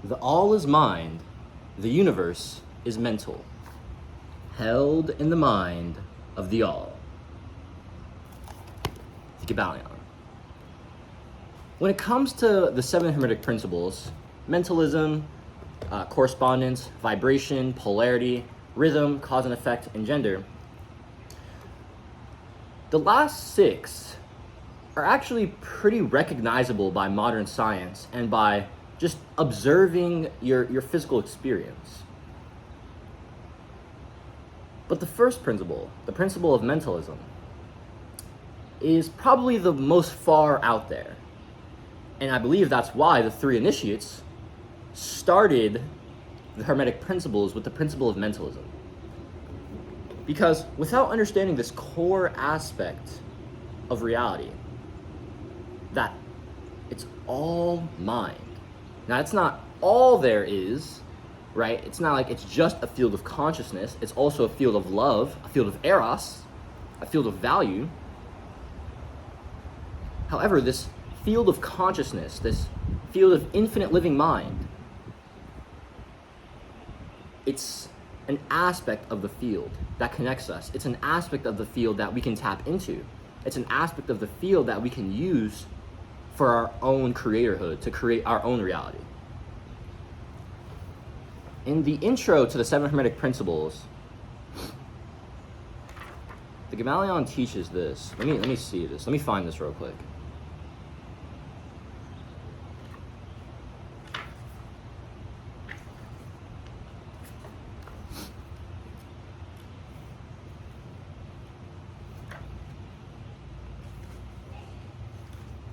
The all is mind, the universe is mental, held in the mind of the all. The Kybalion. When it comes to the 7 hermetic principles, mentalism, correspondence, vibration, polarity, rhythm, cause and effect, and gender, the last 6 are actually pretty recognizable by modern science and by just observing your physical experience. But the first principle, the principle of mentalism, is probably the most far out there. And I believe that's why the 3 initiates started the hermetic principles with the principle of mentalism. Because without understanding this core aspect of reality, that it's all mind. Now, it's not all there is, right? It's not like it's just a field of consciousness. It's also a field of love, a field of eros, a field of value. However, this field of consciousness, this field of infinite living mind, it's an aspect of the field that connects us. It's an aspect of the field that we can tap into. It's an aspect of the field that we can use for our own creatorhood, to create our own reality. In the intro to the 7 hermetic principles, the Kybalion teaches this. Let me see this. Let me find this real quick.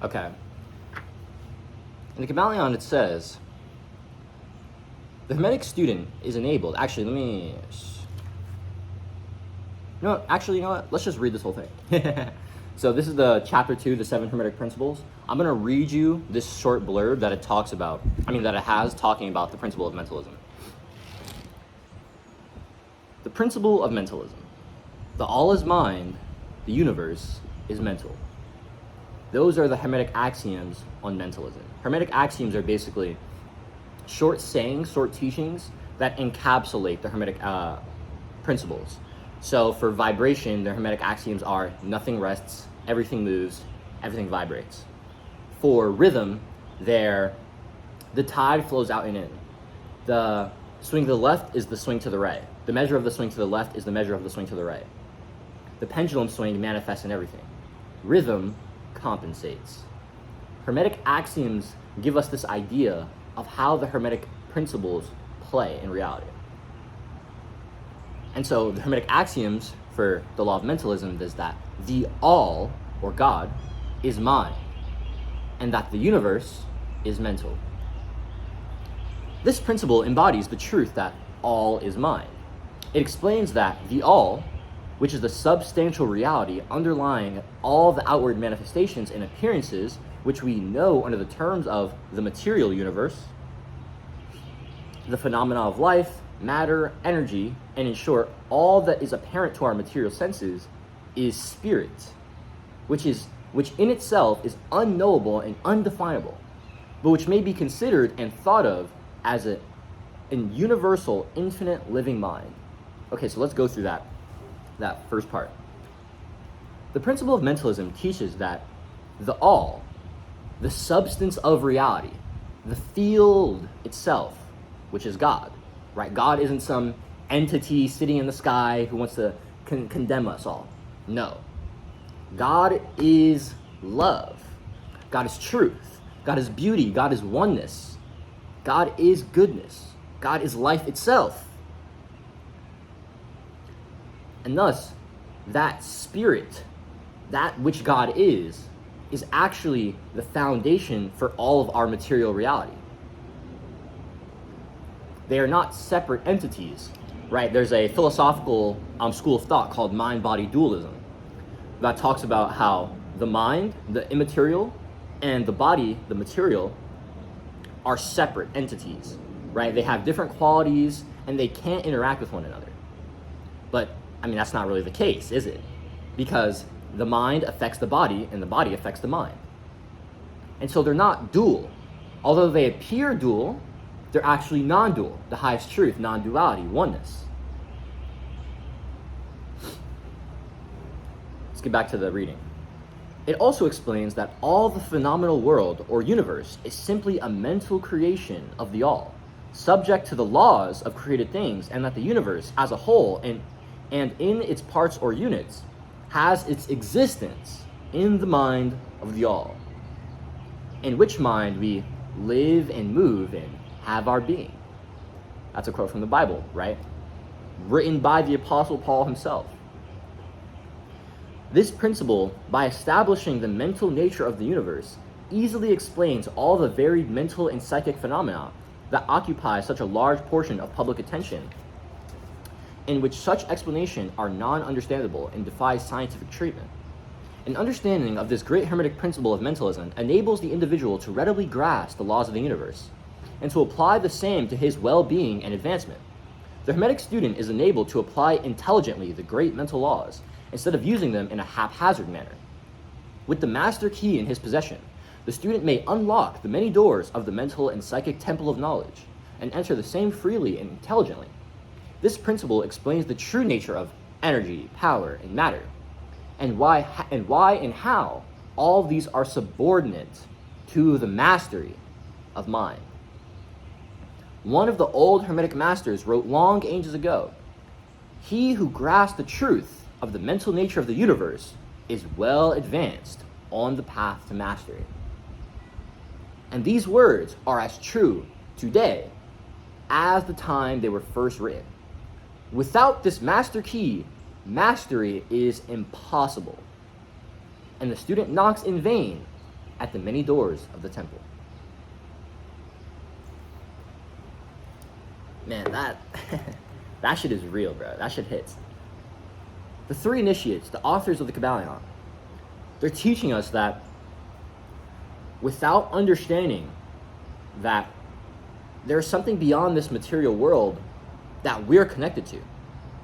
Okay. In the Kybalion, it says, the Hermetic student is enabled. Actually, you know what? Let's just read this whole thing. So this is the chapter 2, the 7 Hermetic Principles. I'm going to read you this short blurb that it talks about, that it has talking about the principle of mentalism. The principle of mentalism. The all is mind, the universe is mental. Those are the Hermetic axioms on mentalism. Hermetic axioms are basically short sayings, short teachings that encapsulate the Hermetic principles. So for vibration, the Hermetic axioms are nothing rests, everything moves, everything vibrates. For rhythm, the tide flows out and in. The swing to the left is the swing to the right. The measure of the swing to the left is the measure of the swing to the right. The pendulum swing manifests in everything. Rhythm compensates. Hermetic axioms give us this idea of how the Hermetic principles play in reality. And so the Hermetic axioms for the law of mentalism is that the all, or God, is mind, and that the universe is mental. This principle embodies the truth that all is mind. It explains that the all, which is the substantial reality underlying all the outward manifestations and appearances which we know under the terms of the material universe, the phenomena of life, matter, energy, and in short, all that is apparent to our material senses, is spirit, which in itself is unknowable and undefinable, but which may be considered and thought of as a universal, infinite living mind. Okay, so let's go through that first part. The principle of mentalism teaches that the all, the substance of reality, the field itself, which is God, right? God isn't some entity sitting in the sky who wants to condemn us all. No. God is love. God is truth. God is beauty. God is oneness. God is goodness. God is life itself. And thus, that spirit, that which God is actually the foundation for all of our material reality. They are not separate entities, right? There's a philosophical school of thought called mind-body dualism that talks about how the mind, the immaterial, and the body, the material, are separate entities, right? They have different qualities and they can't interact with one another. But that's not really the case, is it? Because the mind affects the body and the body affects the mind. And so they're not dual. Although they appear dual, They're actually non-dual, the highest truth, non-duality, oneness. Let's get back to the reading. It also explains that all the phenomenal world or universe is simply a mental creation of the all, subject to the laws of created things, and that the universe as a whole and in its parts or units has its existence in the mind of the all, in which mind we live and move and have our being. That's a quote from the Bible, right? Written by the Apostle Paul himself. This principle, by establishing the mental nature of the universe, easily explains all the varied mental and psychic phenomena that occupy such a large portion of public attention, in which such explanation are non-understandable and defy scientific treatment. An understanding of this great hermetic principle of mentalism enables the individual to readily grasp the laws of the universe, and to apply the same to his well-being and advancement. The hermetic student is enabled to apply intelligently the great mental laws, instead of using them in a haphazard manner. With the master key in his possession, the student may unlock the many doors of the mental and psychic temple of knowledge, and enter the same freely and intelligently. This principle explains the true nature of energy, power, and matter, and why and how all these are subordinate to the mastery of mind. One of the old Hermetic masters wrote long ages ago, "He who grasps the truth of the mental nature of the universe is well advanced on the path to mastery." And these words are as true today as the time they were first written. Without this master key, mastery is impossible, and the student knocks in vain at the many doors of the temple. Man, that shit is real, bro. That shit hits. The three initiates, the authors of the Kybalion, they're teaching us that without understanding that there's something beyond this material world that we're connected to,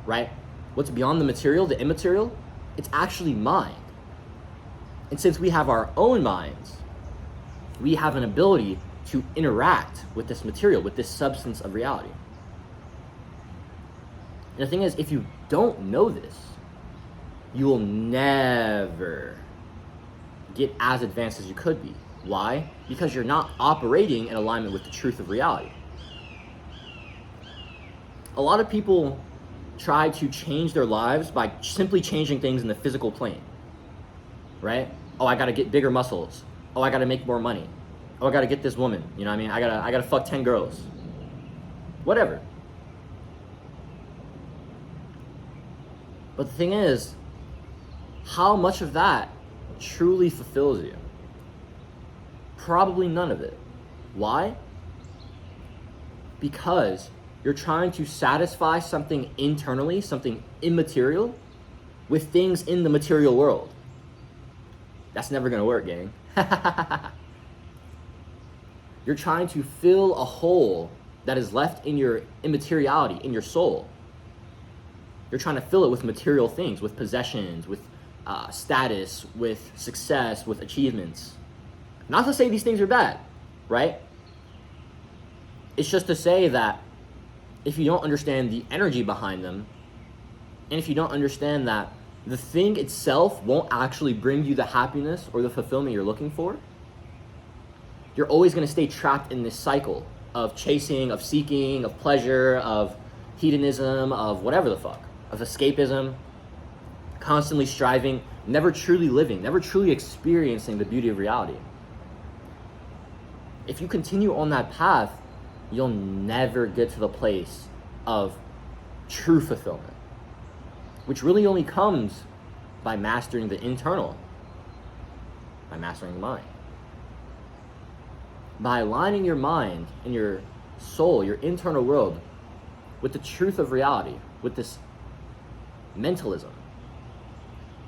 right? What's beyond the material, the immaterial, it's actually mind. And since we have our own minds, we have an ability to interact with this material, with this substance of reality. And the thing is, if you don't know this, you will never get as advanced as you could be. Why? Because you're not operating in alignment with the truth of reality. A lot of people try to change their lives by simply changing things in the physical plane, right? Oh, I gotta get bigger muscles. Oh, I gotta make more money. Oh, I gotta get this woman. You know what I mean? I gotta fuck 10 girls. Whatever. But the thing is, how much of that truly fulfills you? Probably none of it. Why? Because you're trying to satisfy something internally, something immaterial, with things in the material world. That's never gonna work, gang. You're trying to fill a hole that is left in your immateriality, in your soul. You're trying to fill it with material things, with possessions, with status, with success, with achievements. Not to say these things are bad, right? It's just to say that if you don't understand the energy behind them, and if you don't understand that the thing itself won't actually bring you the happiness or the fulfillment you're looking for, you're always going to stay trapped in this cycle of chasing, of seeking, of pleasure, of hedonism, of whatever the fuck, of escapism, constantly striving, never truly living, never truly experiencing the beauty of reality. If you continue on that path, you'll never get to the place of true fulfillment, which really only comes by mastering the internal, by mastering the mind. By aligning your mind and your soul, your internal world, with the truth of reality, with this mentalism.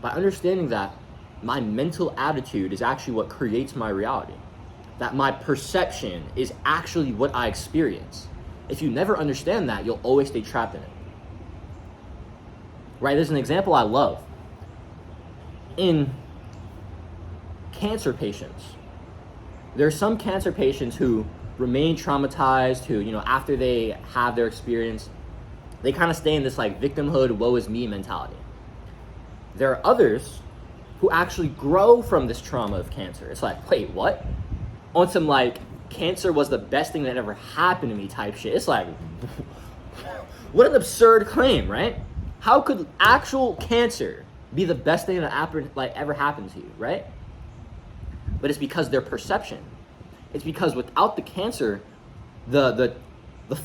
By understanding that my mental attitude is actually what creates my reality. That my perception is actually what I experience. If you never understand that, you'll always stay trapped in it. Right? There's an example I love. In cancer patients, there are some cancer patients who remain traumatized, who, after they have their experience, they kind of stay in this like victimhood, woe is me mentality. There are others who actually grow from this trauma of cancer. It's like, wait, what? On some like, cancer was the best thing that ever happened to me type shit. It's like, what an absurd claim, right? How could actual cancer be the best thing that ever happened to you, right? But it's because their perception. It's because without the cancer, the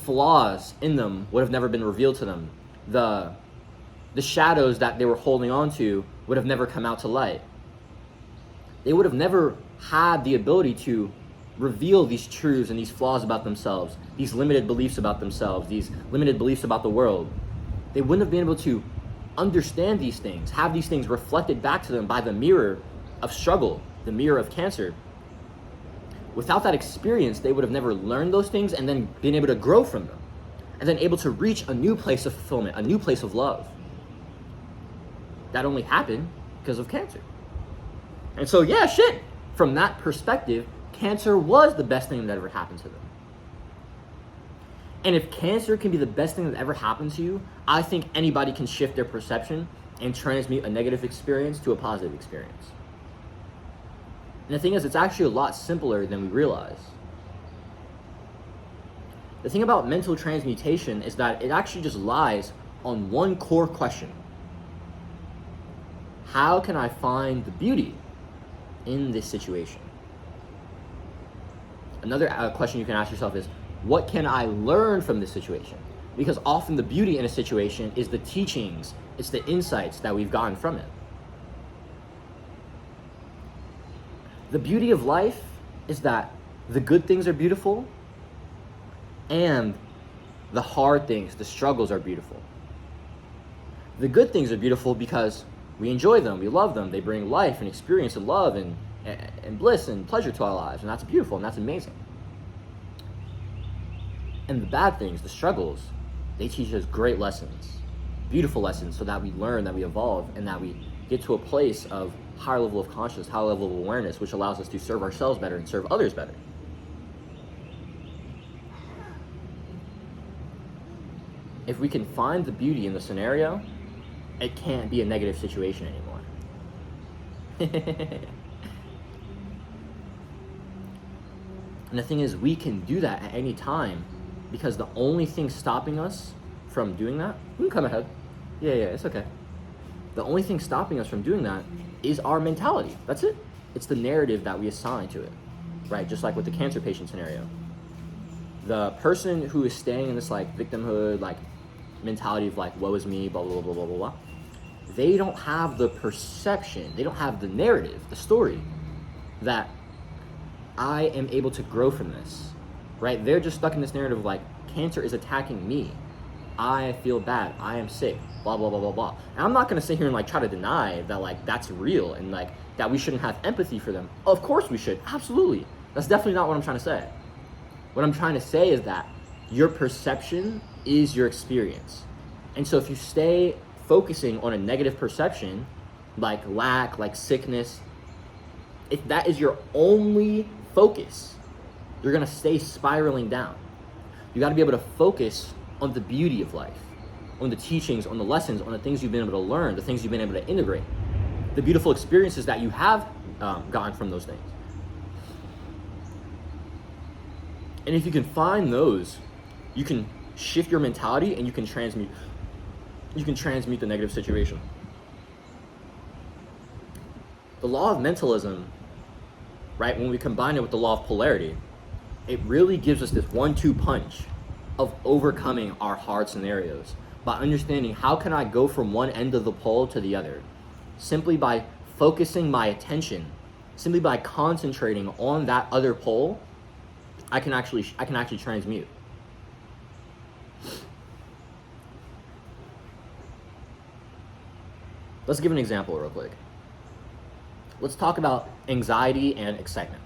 flaws in them would have never been revealed to them. The shadows that they were holding on to would have never come out to light. They would have never had the ability to reveal these truths and these flaws about themselves, these limited beliefs about themselves, these limited beliefs about the world. They wouldn't have been able to understand these things, have these things reflected back to them by the mirror of struggle, the mirror of cancer. Without that experience, they would have never learned those things and then been able to grow from them, and then able to reach a new place of fulfillment, a new place of love. That only happened because of cancer. And so, yeah, shit, from that perspective, cancer was the best thing that ever happened to them. And if cancer can be the best thing that ever happened to you, I think anybody can shift their perception and transmute a negative experience to a positive experience. And the thing is, it's actually a lot simpler than we realize. The thing about mental transmutation is that it actually just lies on one core question. How can I find the beauty in this situation? Another question you can ask yourself is, what can I learn from this situation? Because often the beauty in a situation is the teachings, it's the insights that we've gotten from it. The beauty of life is that the good things are beautiful and the hard things, the struggles are beautiful. The good things are beautiful because we enjoy them, we love them, they bring life and experience and love and bliss and pleasure to our lives, and that's beautiful and that's amazing. And the bad things, the struggles, they teach us great lessons, beautiful lessons, so that we learn, that we evolve, and that we get to a place of higher level of consciousness, higher level of awareness, which allows us to serve ourselves better and serve others better. If we can find the beauty in the scenario, it can't be a negative situation anymore. And the thing is, we can do that at any time, because the only thing stopping us from doing that, we can come ahead. Yeah, it's okay. The only thing stopping us from doing that is our mentality. That's it. It's the narrative that we assign to it, right? Just like with the cancer patient scenario. The person who is staying in this like victimhood, like mentality of like, woe is me, blah, blah, blah, blah, blah, blah. They don't have the perception, they don't have the narrative, the story that I am able to grow from this, right? They're just stuck in this narrative of like, cancer is attacking me. I feel bad. I am sick. Blah, blah, blah, blah, blah. And I'm not going to sit here and like try to deny that like that's real and like that we shouldn't have empathy for them. Of course we should. Absolutely. That's definitely not what I'm trying to say. What I'm trying to say is that your perception is your experience. And so if you stay focusing on a negative perception, like lack, like sickness, if that is your only focus, you're going to stay spiraling down. You got to be able to focus on the beauty of life, on the teachings, on the lessons, on the things you've been able to learn, the things you've been able to integrate, the beautiful experiences that you have gotten from those things. And if you can find those, you can shift your mentality and you can transmute the negative situation. The law of mentalism, right, when we combine it with the law of polarity, it really gives us this 1-2 punch of overcoming our hard scenarios by understanding how can I go from one end of the pole to the other, simply by focusing my attention, simply by concentrating on that other pole. I can actually transmute. Let's give an example real quick. Let's talk about anxiety and excitement.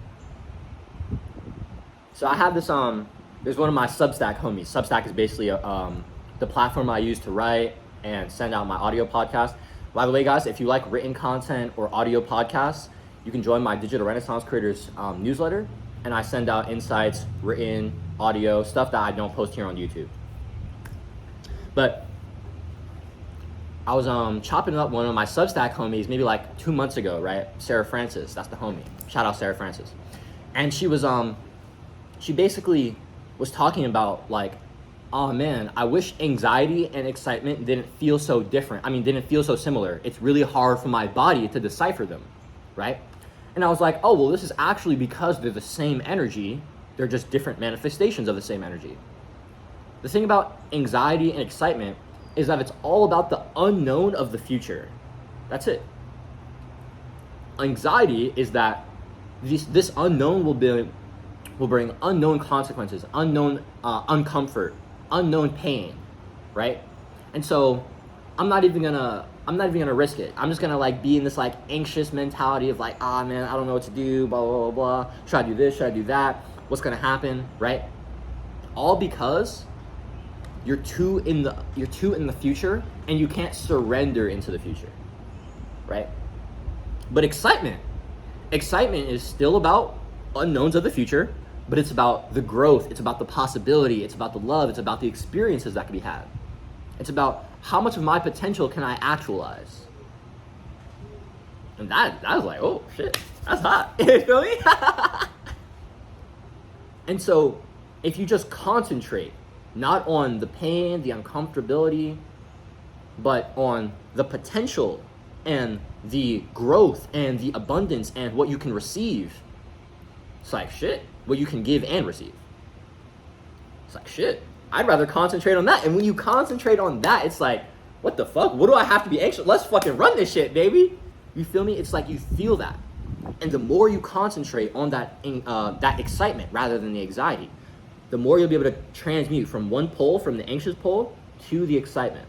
So I have this, there's one of my Substack homies. Substack is basically the platform I use to write and send out my audio podcast. By the way, guys, if you like written content or audio podcasts, you can join my Digital Renaissance Creators newsletter. and I send out insights, written, audio, stuff that I don't post here on YouTube. But I was chopping up one of my Substack homies maybe like 2 months ago, right? Sarah Francis, that's the homie. Shout out Sarah Francis. And she was she basically was talking about like, oh man, I wish anxiety and excitement didn't feel so different. I mean, didn't feel so similar. It's really hard for my body to decipher them, right? And I was like, oh, well, this is actually because they're the same energy. They're just different manifestations of the same energy. The thing about anxiety and excitement is that it's all about the unknown of the future. That's it. Anxiety is that this unknown will bring unknown consequences, unknown uncomfort, unknown pain, right? And so I'm not even gonna risk it. I'm just gonna like be in this like anxious mentality of like, ah man, I don't know what to do, blah blah blah blah. Should I do this? Should I do that? What's gonna happen, right? All because you're too in the future and you can't surrender into the future, right? But excitement is still about unknowns of the future, but it's about the growth, it's about the possibility, it's about the love, it's about the experiences that can be had. It's about how much of my potential can I actualize. And that was like, oh shit, that's hot. You feel me? And so if you just concentrate not on the pain, the uncomfortability, but on the potential and the growth and the abundance and what you can receive, it's like shit, what you can give and receive. It's like shit, I'd rather concentrate on that. And when you concentrate on that, it's like, what the fuck? What do I have to be anxious? Let's fucking run this shit, baby. You feel me? It's like you feel that. And the more you concentrate on that excitement rather than the anxiety, the more you'll be able to transmute from one pole, from the anxious pole, to the excitement.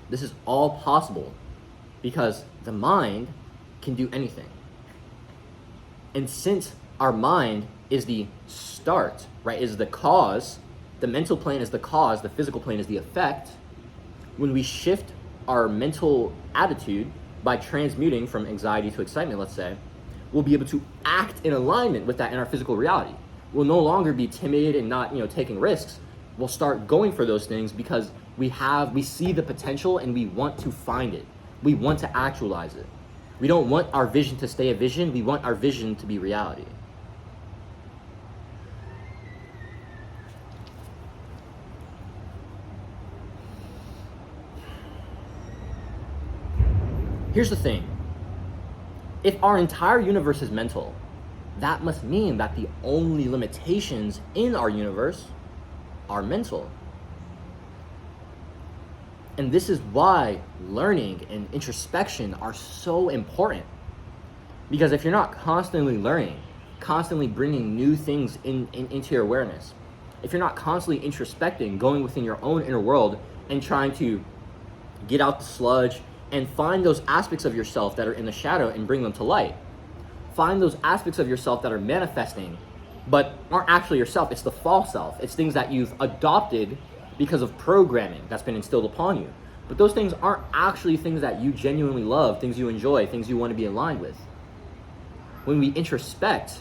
This is all possible because the mind can do anything. And since our mind is the start, right, is the cause, the mental plane is the cause, the physical plane is the effect, when we shift our mental attitude by transmuting from anxiety to excitement, let's say, we'll be able to act in alignment with that in our physical reality. We'll no longer be timid and not, taking risks. We'll start going for those things because we see the potential and we want to find it. We want to actualize it. We don't want our vision to stay a vision. We want our vision to be reality. Here's the thing. If our entire universe is mental, that must mean that the only limitations in our universe are mental. And this is why learning and introspection are so important. Because if you're not constantly learning, constantly bringing new things into your awareness, if you're not constantly introspecting, going within your own inner world and trying to get out the sludge and find those aspects of yourself that are in the shadow and bring them to light. Find those aspects of yourself that are manifesting but aren't actually yourself. It's the false self. It's things that you've adopted because of programming that's been instilled upon you. But those things aren't actually things that you genuinely love, things you enjoy, things you want to be aligned with. When we introspect,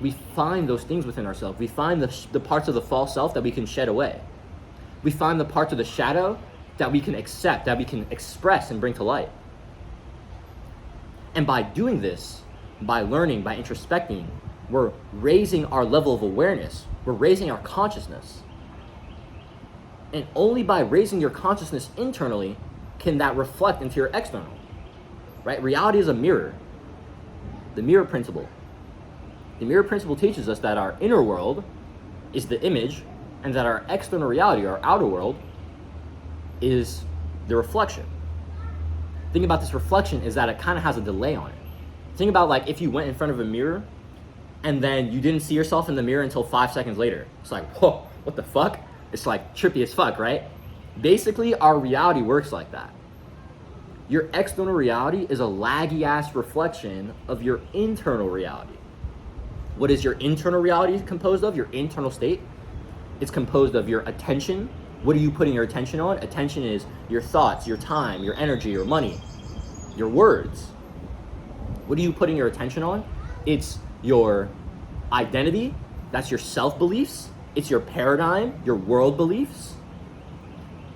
we find those things within ourselves. We find the parts of the false self that we can shed away. We find the parts of the shadow that we can accept, that we can express and bring to light. And by doing this, by learning, by introspecting, we're raising our level of awareness. We're raising our consciousness. And only by raising your consciousness internally can that reflect into your external, right? Reality is a mirror. The mirror principle. The mirror principle teaches us that our inner world is the image and that our external reality, our outer world, is the reflection. The thing about this reflection is that it kind of has a delay on it. Think about like if you went in front of a mirror and then you didn't see yourself in the mirror until 5 seconds later. It's like, whoa, what the fuck? It's like trippy as fuck, right? Basically, our reality works like that. Your external reality is a laggy ass reflection of your internal reality. What is your internal reality composed of? Your internal state? It's composed of your attention. What are you putting your attention on? Attention is your thoughts, your time, your energy, your money, your words. What are you putting your attention on? It's your identity, that's your self-beliefs, it's your paradigm, your world beliefs,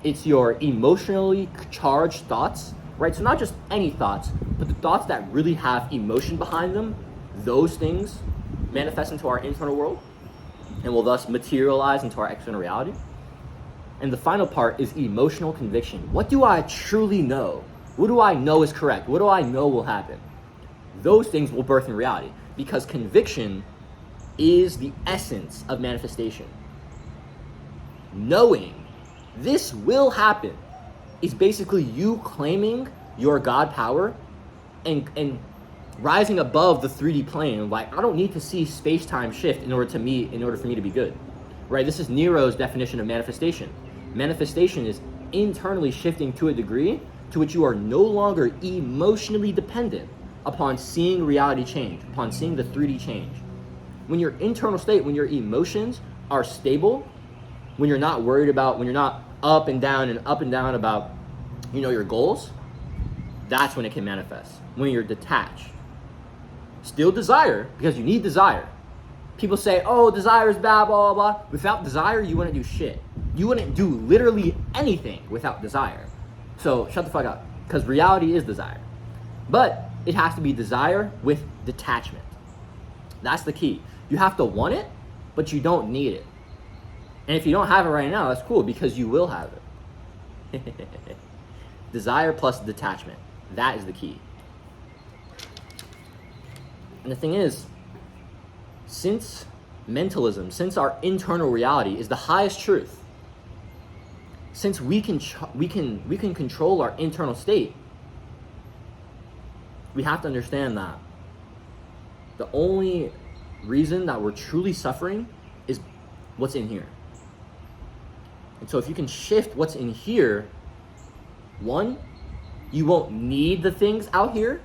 it's your emotionally charged thoughts, right? So not just any thoughts, but the thoughts that really have emotion behind them, those things manifest into our internal world and will thus materialize into our external reality. And the final part is emotional conviction. What do I truly know? What do I know is correct? What do I know will happen? Those things will birth in reality, because conviction is the essence of manifestation. Knowing this will happen is basically you claiming your God power and rising above the 3D plane. Like, I don't need to see space-time shift in order for me to be good, right? This is Nero's definition of manifestation. Manifestation is internally shifting to a degree to which you are no longer emotionally dependent upon seeing reality change, upon seeing the 3D change. When your internal state, when your emotions are stable, when you're not worried about, when you're not up and down about, your goals, that's when it can manifest. When you're detached. Still desire, because you need desire. People say, oh, desire is bad, blah, blah, blah. Without desire, you wouldn't do shit. You wouldn't do literally anything without desire. So shut the fuck up, because reality is desire. But it has to be desire with detachment. That's the key. You have to want it, but you don't need it. And if you don't have it right now, that's cool, because you will have it. Desire plus detachment. That is the key. And the thing is, since mentalism, since our internal reality is the highest truth, since we can control our internal state, we have to understand that the only reason that we're truly suffering is what's in here. And so if you can shift what's in here, one, you won't need the things out here,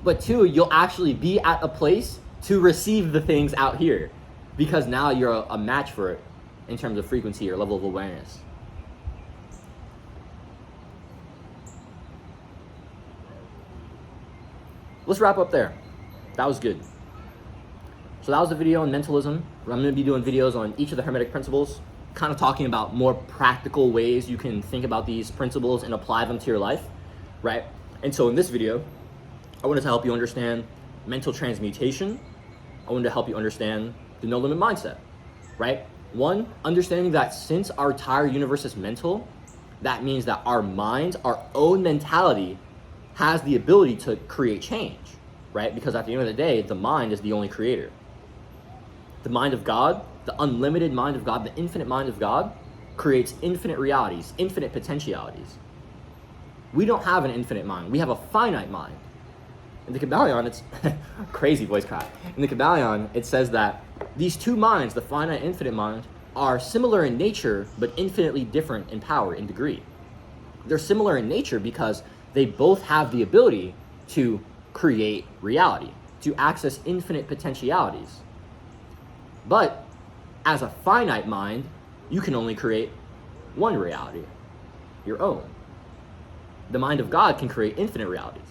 but two, you'll actually be at a place to receive the things out here, because now you're a match for it in terms of frequency or level of awareness. Let's wrap up there. That was good. So that was the video on mentalism. I'm going to be doing videos on each of the hermetic principles, kind of talking about more practical ways you can think about these principles and apply them to your life, right? And so in this video, I wanted to help you understand mental transmutation. I wanted to help you understand the no limit mindset, right? One, understanding that since our entire universe is mental, that means that our mind, our own mentality, has the ability to create change, right? Because at the end of the day, the mind is the only creator. The mind of God, the unlimited mind of God, the infinite mind of God, creates infinite realities, infinite potentialities. We don't have an infinite mind. We have a finite mind. In the Kybalion, it's crazy voice crack. In the Kybalion, it says that these two minds, the finite and infinite mind, are similar in nature, but infinitely different in power, in degree. They're similar in nature because they both have the ability to create reality, to access infinite potentialities. But as a finite mind, you can only create one reality, your own. The mind of God can create infinite realities.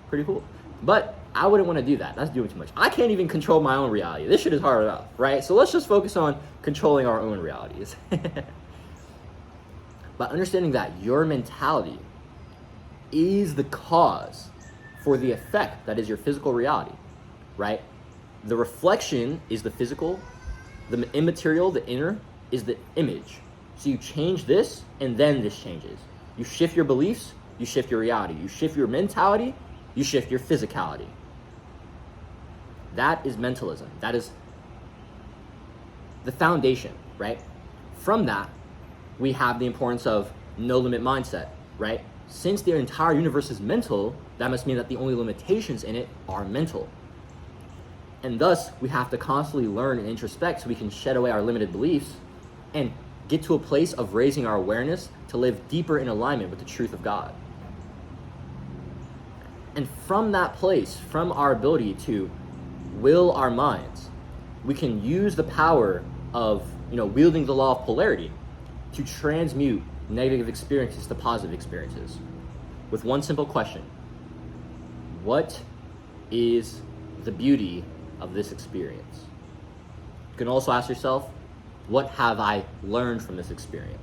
Pretty cool. But I wouldn't want to do that. That's doing too much. I can't even control my own reality. This shit is hard enough, right? So let's just focus on controlling our own realities. But understanding that your mentality is the cause for the effect that is your physical reality, right? The reflection is the physical, the immaterial, the inner, is the image. So you change this, and then this changes. You shift your beliefs, you shift your reality. You shift your mentality, you shift your physicality. That is mentalism. That is the foundation, right? From that, we have the importance of no limit mindset, right? Since the entire universe is mental, that must mean that the only limitations in it are mental. And thus, we have to constantly learn and introspect so we can shed away our limited beliefs and get to a place of raising our awareness to live deeper in alignment with the truth of God. And from that place, from our ability to will our minds, we can use the power of, wielding the law of polarity to transmute negative experiences to positive experiences with one simple question. What is the beauty of this experience. You can also ask yourself, what have I learned from this experience?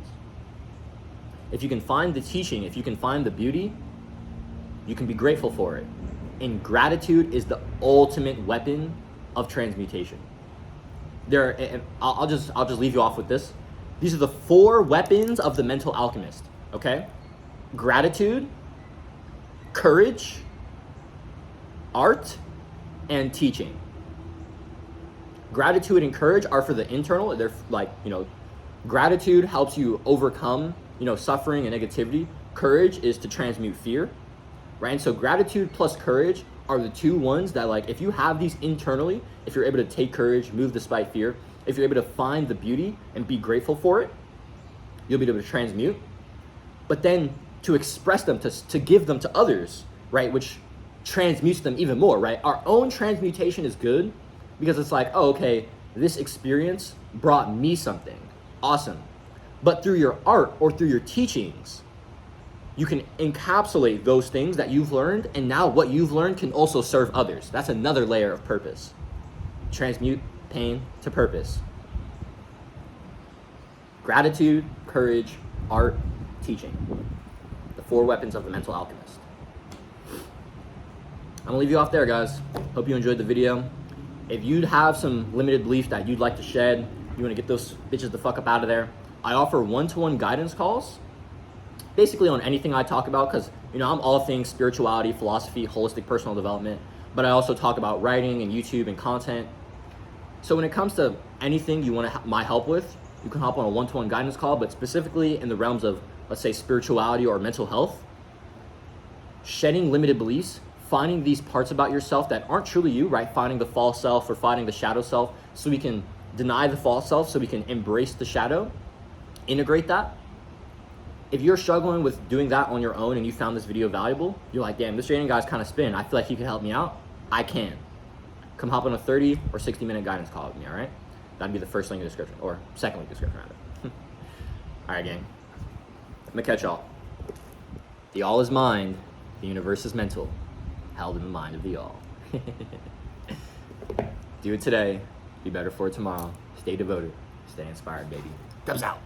If you can find the teaching, if you can find the beauty, you can be grateful for it. And gratitude is the ultimate weapon of transmutation. I'll just leave you off with this. These are the 4 weapons of the mental alchemist, okay? Gratitude, courage, art, and teaching. Gratitude and courage are for the internal. They're like, gratitude helps you overcome, suffering and negativity. Courage is to transmute fear, right? And so gratitude plus courage are the 2 ones that, like, if you have these internally, if you're able to take courage, move despite fear, if you're able to find the beauty and be grateful for it, you'll be able to transmute. But then to express them, to give them to others, right? Which transmutes them even more, right? Our own transmutation is good because it's like, oh, okay, this experience brought me something. Awesome. But through your art or through your teachings, you can encapsulate those things that you've learned, and now what you've learned can also serve others. That's another layer of purpose. Transmute pain to purpose. Gratitude, courage, art, teaching. The 4 weapons of the mental alchemist. I'm gonna leave you off there, guys. Hope you enjoyed the video. If you'd have some limited beliefs that you'd like to shed, you wanna get those bitches the fuck up out of there, I offer one-to-one guidance calls, basically on anything I talk about, because I'm all things spirituality, philosophy, holistic personal development, but I also talk about writing and YouTube and content. So when it comes to anything you want my help with, you can hop on a one-to-one guidance call, but specifically in the realms of, let's say, spirituality or mental health, shedding limited beliefs, finding these parts about yourself that aren't truly you, right? Finding the false self or finding the shadow self, so we can deny the false self, so we can embrace the shadow, integrate that. If you're struggling with doing that on your own and you found this video valuable, you're like, damn, this Raiden guy's kind of spin. I feel like he could help me out. I can. Come hop on a 30 or 60-minute guidance call with me, all right? That'd be the first link in the description, or second link in the description, rather. All right, gang. I'm gonna catch y'all. The all is mind, the universe is mental, held in the mind of the all. Do it today, be better for it tomorrow. Stay devoted, stay inspired, baby. Dubs out.